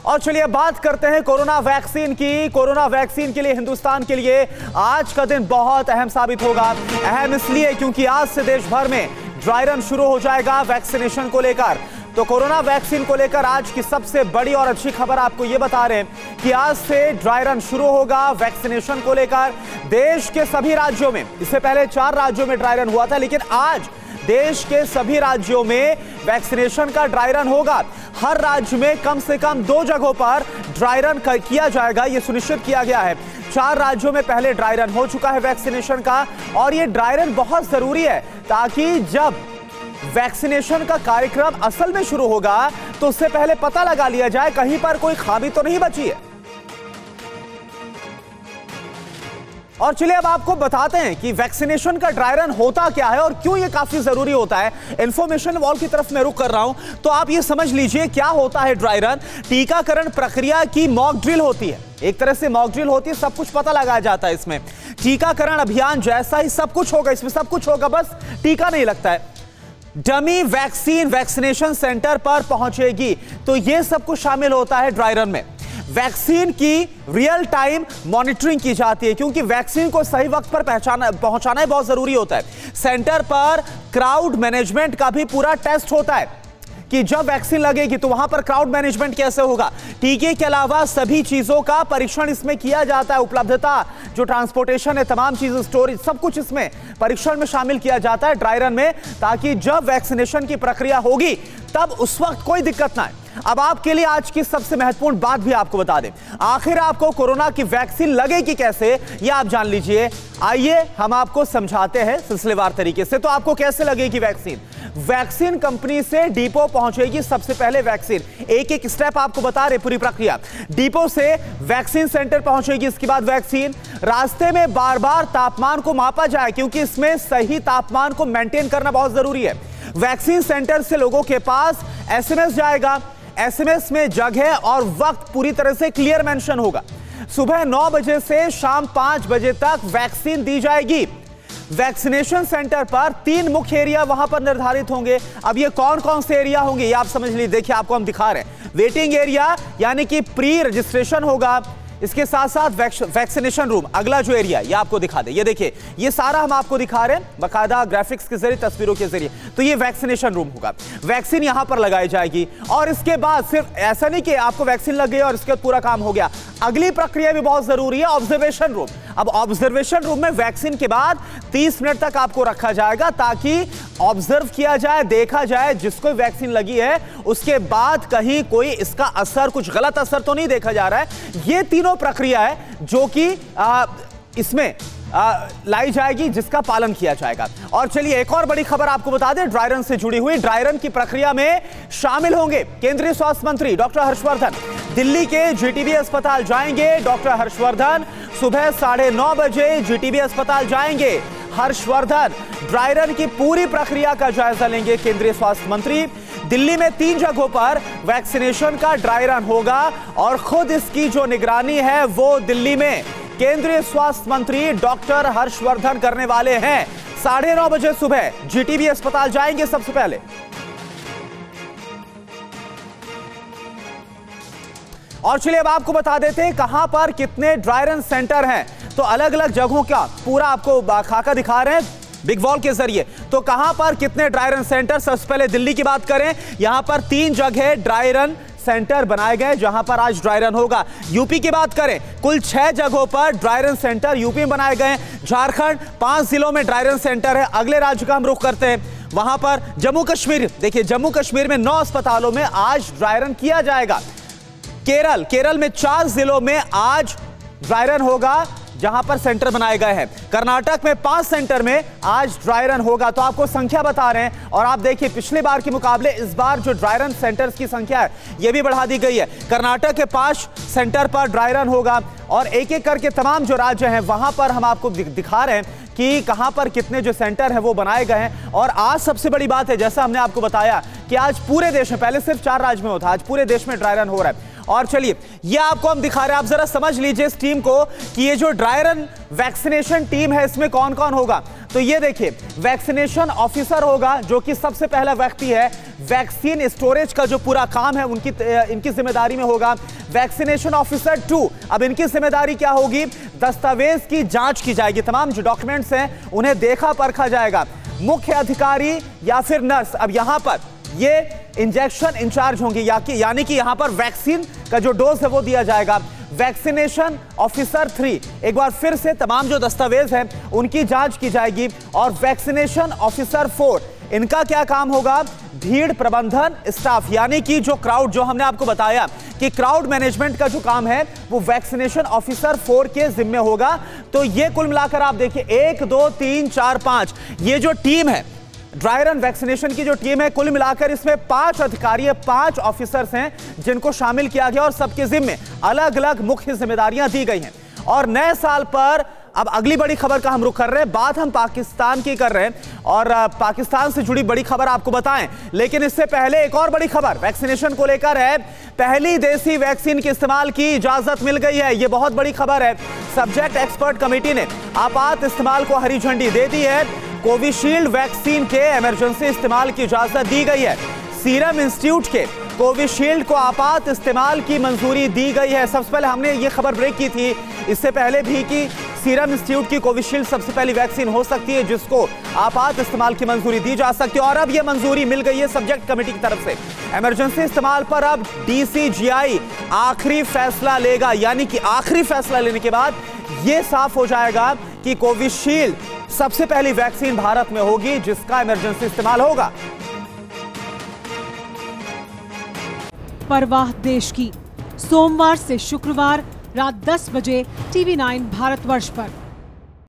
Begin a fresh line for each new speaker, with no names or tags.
और चलिए बात करते हैं कोरोना वैक्सीन की। कोरोना वैक्सीन के लिए हिंदुस्तान के लिए आज का दिन बहुत अहम साबित होगा। अहम इसलिए क्योंकि आज से देश भर में ड्राई रन शुरू हो जाएगा वैक्सीनेशन को लेकर। तो कोरोना वैक्सीन को लेकर आज की सबसे बड़ी और अच्छी खबर आपको यह बता रहे हैं कि आज से ड्राई रन शुरू होगा वैक्सीनेशन को लेकर देश के सभी राज्यों में। इससे पहले 4 राज्यों में ड्राई रन हुआ था, लेकिन आज देश के सभी राज्यों में वैक्सीनेशन का ड्राई रन होगा। हर राज्य में कम से कम 2 जगहों पर ड्राई रन किया जाएगा, यह सुनिश्चित किया गया है। 4 राज्यों में पहले ड्राई रन हो चुका है वैक्सीनेशन का, और यह ड्राई रन बहुत जरूरी है ताकि जब वैक्सीनेशन का कार्यक्रम असल में शुरू होगा तो उससे पहले पता लगा लिया जाए कहीं पर कोई खामी तो नहीं बची है। और चलिए अब आपको बताते हैं कि वैक्सीनेशन का ड्राई रन होता क्या है और क्यों यह काफी जरूरी होता है। इंफॉर्मेशन वॉल की तरफ मैं रुख कर रहा हूं तो आप ये समझ लीजिए क्या होता है ड्राई रन। टीकाकरण प्रक्रिया की मॉक ड्रिल होती है, एक तरह से मॉक ड्रिल होती है, सब कुछ पता लगाया जाता है इसमें। टीकाकरण अभियान जैसा ही सब कुछ होगा, इसमें सब कुछ होगा, बस टीका नहीं लगता है। डमी वैक्सीन वैक्सीनेशन सेंटर पर पहुंचेगी, तो यह सब कुछ शामिल होता है ड्राई रन में। वैक्सीन की रियल टाइम मॉनिटरिंग की जाती है क्योंकि वैक्सीन को सही वक्त पर पहुंचाना बहुत जरूरी होता है। सेंटर पर क्राउड मैनेजमेंट का भी पूरा टेस्ट होता है कि जब वैक्सीन लगेगी तो वहां पर क्राउड मैनेजमेंट कैसे होगा। टीके के अलावा सभी चीजों का परीक्षण इसमें किया जाता है। उपलब्धता, जो ट्रांसपोर्टेशन है, तमाम चीजें, स्टोरेज, सब कुछ इसमें परीक्षण में शामिल किया जाता है ड्राई रन में, ताकि जब वैक्सीनेशन की प्रक्रिया होगी तब उस वक्त कोई दिक्कत ना आए। अब आपके लिए आज की सबसे महत्वपूर्ण बात भी आपको बता दें, आखिर आपको कोरोना की वैक्सीन लगेगी कैसे, यह आप जान लीजिए। आइए हम आपको समझाते हैं सिलसिलेवार तरीके से। तो आपको कैसे लगेगी वैक्सीन? वैक्सीन कंपनी से डिपो पहुंचेगी सबसे पहले वैक्सीन। एक एक स्टेप आपको बता रहे, पूरी प्रक्रिया। डिपो से वैक्सीन सेंटर पहुंचेगी, इसके बाद वैक्सीन। रास्ते में बार बार तापमान को मापा जाए क्योंकि इसमें सही तापमान को मेंटेन करना बहुत जरूरी है। वैक्सीन सेंटर से लोगों के पास एसएमएस जाएगा, एसएमएस में जगह और वक्त पूरी तरह से क्लियर मेंशन होगा। सुबह 9 बजे से शाम 5 बजे तक वैक्सीन दी जाएगी। वैक्सीनेशन सेंटर पर 3 मुख्य एरिया वहां पर निर्धारित होंगे। अब ये कौन कौन से एरिया होंगे ये आप समझ लीजिए, देखिए आपको हम दिखा रहे हैं। वेटिंग एरिया यानी कि प्री रजिस्ट्रेशन होगा, इसके साथ साथ वैक्सीनेशन रूम, अगला जो एरिया ये आपको दिखा दे, ये देखिए, ये सारा हम आपको दिखा रहे हैं बाकायदा ग्राफिक्स के जरिए, तस्वीरों के जरिए। तो ये वैक्सीनेशन रूम होगा, वैक्सीन यहां पर लगाई जाएगी। और इसके बाद सिर्फ ऐसा नहीं कि आपको वैक्सीन लग गई और इसके बाद पूरा काम हो गया, अगली प्रक्रिया भी बहुत जरूरी है, ऑब्जर्वेशन रूम। अब ऑब्जर्वेशन रूम में वैक्सीन के बाद 30 मिनट तक आपको रखा जाएगा ताकि ऑब्जर्व किया जाए, देखा जाए जिसको वैक्सीन लगी है उसके बाद कहीं कोई इसका असर, कुछ गलत असर तो नहीं देखा जा रहा है। ये तीनों प्रक्रिया है जो कि इसमें लाई जाएगी, जिसका पालन किया जाएगा। और चलिए एक और बड़ी खबर आपको बता दें ड्राई रन से जुड़ी हुई। ड्राई रन की प्रक्रिया में शामिल होंगे केंद्रीय स्वास्थ्य मंत्री डॉक्टर हर्षवर्धन। दिल्ली के जीटीबी अस्पताल जाएंगे डॉक्टर हर्षवर्धन, सुबह 9:30 बजे जीटीबी अस्पताल जाएंगे हर्षवर्धन। ड्राई रन की पूरी प्रक्रिया का जायजा लेंगे केंद्रीय स्वास्थ्य मंत्री। दिल्ली में 3 जगहों पर वैक्सीनेशन का ड्राई रन होगा और खुद इसकी जो निगरानी है वो दिल्ली में केंद्रीय स्वास्थ्य मंत्री डॉक्टर हर्षवर्धन करने वाले हैं। 9:30 बजे सुबह जीटीबी अस्पताल जाएंगे सबसे पहले। और चलिए अब आपको बता देते हैं कहां पर कितने ड्राई रन सेंटर हैं। तो अलग अलग जगहों का पूरा आपको खाका दिखा रहे हैं बिग वॉल के जरिए। तो कहां पर कितने ड्राई रन सेंटर, सबसे पहले दिल्ली की बात करें, यहां पर 3 जगह ड्राई रन सेंटर बनाए गए जहां पर आज ड्राई रन होगा। यूपी की बात करें, कुल 6 जगहों पर ड्राई रन सेंटर यूपी में बनाए गए। झारखंड 5 जिलों में ड्राई रन सेंटर है। अगले राज्य का हम रुख करते हैं, वहां पर जम्मू कश्मीर, देखिए जम्मू कश्मीर में 9 अस्पतालों में आज ड्राई रन किया जाएगा। केरल में 4 जिलों में आज ड्राई रन होगा जहां पर सेंटर बनाए गए हैं। कर्नाटक में 5 सेंटर में आज ड्राई रन होगा। तो आपको संख्या बता रहे हैं और आप देखिए पिछले बार के मुकाबले इस बार जो ड्राई रन सेंटर्स की संख्या है यह भी बढ़ा दी गई है। कर्नाटक के 5 सेंटर पर ड्राई रन होगा और एक एक करके तमाम जो राज्य हैं वहां पर हम आपको दिखा रहे हैं कि कहां पर कितने जो सेंटर है वो बनाए गए हैं। और आज सबसे बड़ी बात है, जैसा हमने आपको बताया कि आज पूरे देश में, पहले सिर्फ 4 राज्य में होता, आज पूरे देश में ड्राई रन हो रहा है। और चलिए ये आपको हम दिखा रहे हैं, आप जरा समझ लीजिए इस टीम को कि ये जो ड्राई रन वैक्सीनेशन टीम है इसमें कौन कौन होगा। तो ये देखिए वैक्सीनेशन ऑफिसर होगा जो कि सबसे पहला व्यक्ति है वैक्सीन स्टोरेज का जो पूरा काम है इनकी जिम्मेदारी में होगा। वैक्सीनेशन ऑफिसर 2, अब इनकी जिम्मेदारी क्या होगी? दस्तावेज की जांच की जाएगी, तमाम जो डॉक्यूमेंट्स हैं उन्हें देखा परखा जाएगा। मुख्य अधिकारी या फिर नर्स, अब यहां पर ये इंजेक्शन इंचार्ज होंगे, यानी कि यहां पर वैक्सीन का जो डोज है वो दिया जाएगा। वैक्सीनेशन ऑफिसर 3, एक बार फिर से तमाम जो दस्तावेज हैं उनकी जांच की जाएगी। और वैक्सीनेशन ऑफिसर 4, इनका क्या काम होगा? भीड़ प्रबंधन स्टाफ, यानी कि जो क्राउड, जो हमने आपको बताया कि क्राउड मैनेजमेंट का जो काम है वो वैक्सीनेशन ऑफिसर 4 के जिम्मे होगा। तो ये कुल मिलाकर आप देखिए 1 2 3 4 5, ये जो टीम है ड्राई रन वैक्सीनेशन की जो टीम है, कुल मिलाकर इसमें 5 अधिकारी, 5 ऑफिसर्स हैं जिनको शामिल किया गया और सबके जिम्मे अलग अलग मुख्य जिम्मेदारियां दी गई हैं। और नए साल पर अब अगली बड़ी खबर का हम रुख कर रहे हैं, बात हम पाकिस्तान की कर रहे हैं और पाकिस्तान से जुड़ी बड़ी खबर आपको बताएं। लेकिन इससे पहले एक और बड़ी खबर वैक्सीनेशन को लेकर है। पहली देसी वैक्सीन के इस्तेमाल की इजाजत मिल गई है, यह बहुत बड़ी खबर है। सब्जेक्ट एक्सपर्ट कमेटी ने आपात इस्तेमाल को हरी झंडी दे दी है। कोविशील्ड वैक्सीन के इमरजेंसी इस्तेमाल की इजाजत दी गई है। सीरम इंस्टीट्यूट के कोविशील्ड को आपात इस्तेमाल की मंजूरी दी गई है। सबसे पहले हमने ये खबर ब्रेक की थी इससे पहले भी कि सीरम इंस्टीट्यूट की कोविशील्ड सबसे पहली वैक्सीन हो सकती है जिसको आपात इस्तेमाल की मंजूरी दी जा सकती है। और अब यह मंजूरी मिल गई है सब्जेक्ट कमेटी की तरफ से। इमरजेंसी इस्तेमाल पर अब DCGI आखिरी फैसला लेगा, यानी कि आखिरी फैसला लेने के बाद यह साफ हो जाएगा कि कोविशील्ड सबसे पहली वैक्सीन भारत में होगी जिसका इमरजेंसी इस्तेमाल होगा।
परवाह देश की, सोमवार से शुक्रवार रात 10 बजे TV9 भारतवर्ष पर।